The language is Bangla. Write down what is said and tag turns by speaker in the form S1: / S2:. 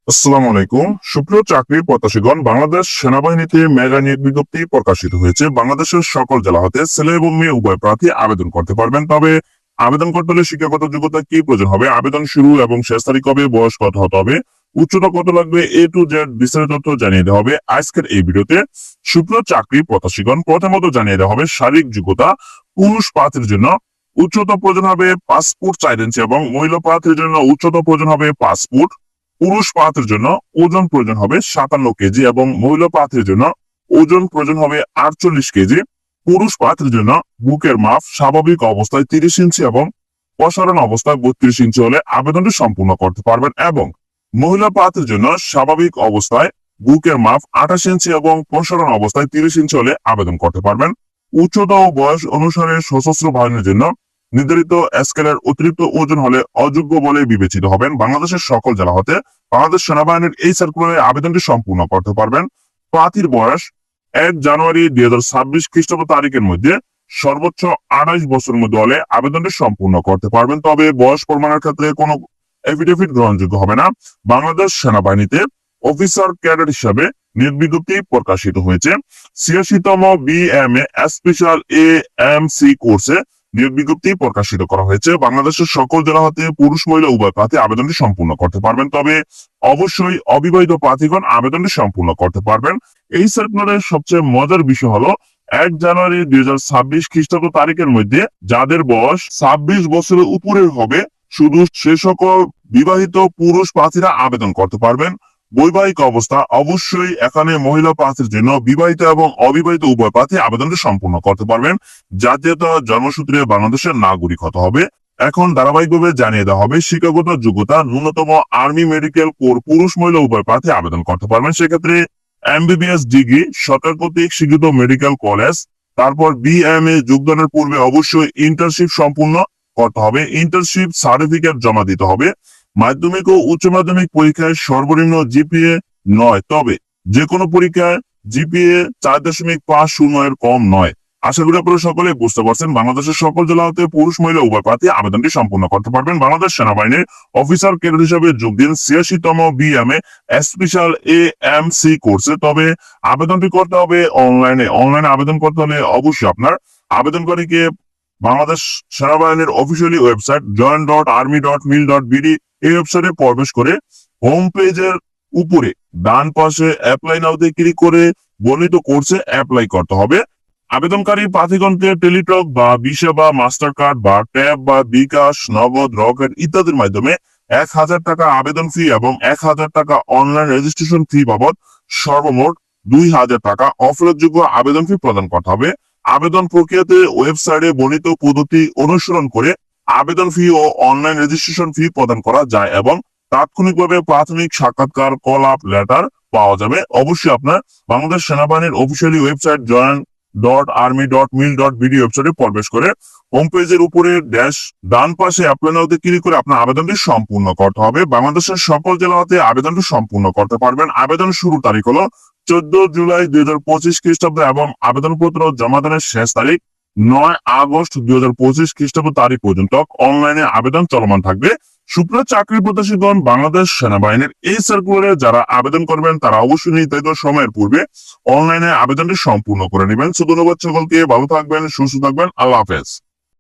S1: আসসালামু আলাইকুম। সুপ্রিয় চাকরি প্রত্যাশীগণ, বাংলাদেশ সেনাবাহিনীতে মেগা নিয়োগ বিজ্ঞপ্তি প্রকাশিত হয়েছে। বাংলাদেশের সকল জেলা হতে ছেলে এবং মেয়ে উভয় প্রার্থী আবেদন করতে পারবেন। তবে আবেদন করতে হলে শিক্ষাগত যোগ্যতা কি প্রয়োজন হবে, আবেদন শুরু এবং শেষ তারিখ কবে, বয়স কত হতে হবে, উচ্চতা কত লাগবে, এ টু জেড বিস্তারিত তথ্য জানিয়ে দেওয়া হবে আজকের এই ভিডিওতে। সুপ্রিয় চাকরি প্রত্যাশীগণ, প্রথমত জানিয়ে দেওয়া হবে শারীরিক যোগ্যতা। পুরুষ প্রার্থীর জন্য উচ্চতা প্রয়োজন হবে 5 ফুট 4 ইঞ্চি এবং মহিলা প্রার্থীর জন্য উচ্চতা প্রয়োজন হবে 5 ফুট। পুরুষ প্রার্থীর জন্য ওজন প্রয়োজন হবে 57 কেজি এবং মহিলা প্রার্থীর জন্য ওজন প্রয়োজন হবে 48 কেজি। পুরুষ প্রার্থীর জন্য বুকের মাপ স্বাভাবিক অবস্থায় 30 ইঞ্চি এবং প্রসারণ অবস্থায় 32 ইঞ্চি হলে আবেদনটি সম্পূর্ণ করতে পারবেন এবং মহিলা প্রার্থীর জন্য স্বাভাবিক অবস্থায় বুকের মাপ 28 ইঞ্চি এবং প্রসারণ অবস্থায় 30 ইঞ্চি হলে আবেদন করতে পারবেন। উচ্চতা ও বয়স অনুসারে সশস্ত্র বাহিনীর জন্য নির্ধারিত স্কেলের অতিরিক্ত ওজন হলে অযোগ্য বলে বিবেচিত হবেন। বাংলাদেশের সকল জেলা হতে বাংলাদেশ সেনাবাহিনীর এই সার্কুলারে আবেদনটি সম্পূর্ণ করতে পারবেন। প্রার্থীর বয়স 1 জানুয়ারি 2026 খ্রিস্টাব্দ তারিখের মধ্যে সর্বোচ্চ 28 বছরের মধ্যে হলে আবেদনটি সম্পূর্ণ করতে পারবেন। তবে বয়স প্রমাণের ক্ষেত্রে কোনো এফিডেভিট গ্রহণযোগ্য হবে না। বাংলাদেশ সেনাবাহিনীতে অফিসার ক্যাডেট হিসাবে নিয়োগ বিজ্ঞপ্তি প্রকাশিত হয়েছে। 86তম বিএমএ স্পেশাল এএমসি কোর্সে নিয়োগ বিজ্ঞপ্তি প্রকাশিত করা হয়েছে। বাংলাদেশের সকল জেলা হতে পুরুষ মহিলা উভয় প্রার্থী আবেদনটি সম্পূর্ণ করতে পারবেন। তবে অবশ্যই অবিবাহিত প্রার্থীগণ আবেদনটি সম্পূর্ণ করতে পারবেন। এই সার্কুলারের সবচেয়ে মজার বিষয় হলো 1 জানুয়ারি 2026 খ্রিস্টাব্দ তারিখের মধ্যে যাদের বয়স 26 বছরের উপরের হবে শুধু সে সকল বিবাহিত পুরুষ প্রার্থীরা আবেদন করতে পারবেন। বৈবাহিক অবস্থা অবশ্যই এখানে মহিলা প্রার্থীর জন্য বিবাহিত এবং অবিবাহিত উভয় প্রার্থী আবেদনটি সম্পূর্ণ করতে পারবেন। জাতীয়তা জন্মসূত্রে বাংলাদেশের নাগরিক হতে হবে। এখন ধারাবাহিকভাবে জানিয়ে দেওয়া হবে শিক্ষাগত যোগ্যতা। ন্যূনতম আর্মি মেডিকেল কোর পুরুষ মহিলা উভয় প্রার্থী আবেদন করতে পারবেন। সেক্ষেত্রে এমবিবিএস ডিগ্রি সরকার কর্তৃক স্বীকৃত মেডিকেল কলেজ। তারপর বিএমএ যোগদানের পূর্বে অবশ্যই ইন্টার্নশিপ সম্পূর্ণ করতে হবে। ইন্টার্নশিপ সার্টিফিকেট জমা দিতে হবে। মাধ্যমিক ও উচ্চ মাধ্যমিক পরীক্ষায় সর্বনিম্ন জিপিএ 9, তবে যে কোনো পরীক্ষায় জিপিএ 4.50 এর কম নয়। আশা করি আপনারা সকলে বুঝতে পারছেন। বাংলাদেশের সকল জেলা হতে পুরুষ মহিলা উভয় প্রার্থী আবেদনটি সম্পূর্ণ করতে পারবেন। বাংলাদেশ সেনাবাহিনীর অফিসার ক্যাডেট হিসেবে যোগ দিন 86তম বিএমএ স্পেশাল এএমসি কোর্সে। তবে আবেদনটি করতে হবে অনলাইনে আবেদন করতে হলে অবশ্যই আপনার আবেদনকারীকে বাংলাদেশ সেনাবাহিনীর অফিসিয়ালি ওয়েবসাইট join.army.mil.bd এই ওয়েবসাইটে প্রবেশ করে হোম পেজের উপরে ডান পাশে অ্যাপ্লাই নাওতে ক্লিক করে বর্ণিত কোর্সে অ্যাপ্লাই করতে হবে। আবেদনকারী প্রার্থীগণকে টেলিটক বা ভিসা বা মাস্টার কার্ড বা ট্যাব বা বিকাশ, নগদ, রকেট ইত্যাদির মাধ্যমে 1000 টাকা আবেদন ফি এবং 1000 টাকা অনলাইন রেজিস্ট্রেশন ফি বাবদ সর্বমোট 2000 টাকা অফেরতযোগ্য আবেদন ফি প্রদান করতে হবে। আবেদন প্রক্রিয়াতে ওয়েবসাইটে বর্ণিত পদ্ধতি অনুসরণ করে আবেদন ফি ও অনলাইন রেজিস্ট্রেশন ফি প্রদান করা যায় এবং তাৎক্ষণিকভাবে প্রাথমিক সাক্ষাৎকার কল আপ লেটার পাওয়া যাবে। অবশ্যই আপনার বাংলাদেশ সেনাবাহিনীর অফিসিয়ালি ওয়েবসাইট join.army.mil.bd ওয়েবসাইটে প্রবেশ করে হোম পেজের উপরে ড্যাশ ডান পাশে অ্যাপ্লাই নাওতে ক্লিক করে আপনার আবেদনটি সম্পূর্ণ করতে হবে। বাংলাদেশের সকল জেলাতে আবেদনটি সম্পূর্ণ করতে পারবেন। আবেদন শুরুর তারিখ হলো 14 জুলাই 2025 খ্রিস্টাব্দ এবং আবেদনপত্র জমাদানের শেষ তারিখ 9 আগস্ট 2025 খ্রিস্টাব্দ তারিখ পর্যন্ত অনলাইনে আবেদন চলমান থাকবে। সুপ্রিয় চাকরি প্রত্যাশীগণ, বাংলাদেশ সেনাবাহিনীর এই সার্কুলারে যারা আবেদন করবেন তারা অবশ্যই নির্ধারিত সময়ের পূর্বে অনলাইনে আবেদনটি সম্পূর্ণ করে নেবেন। ধন্যবাদ সকলকে, ভালো থাকবেন, সুস্থ থাকবেন, আল্লাহ হাফেজ।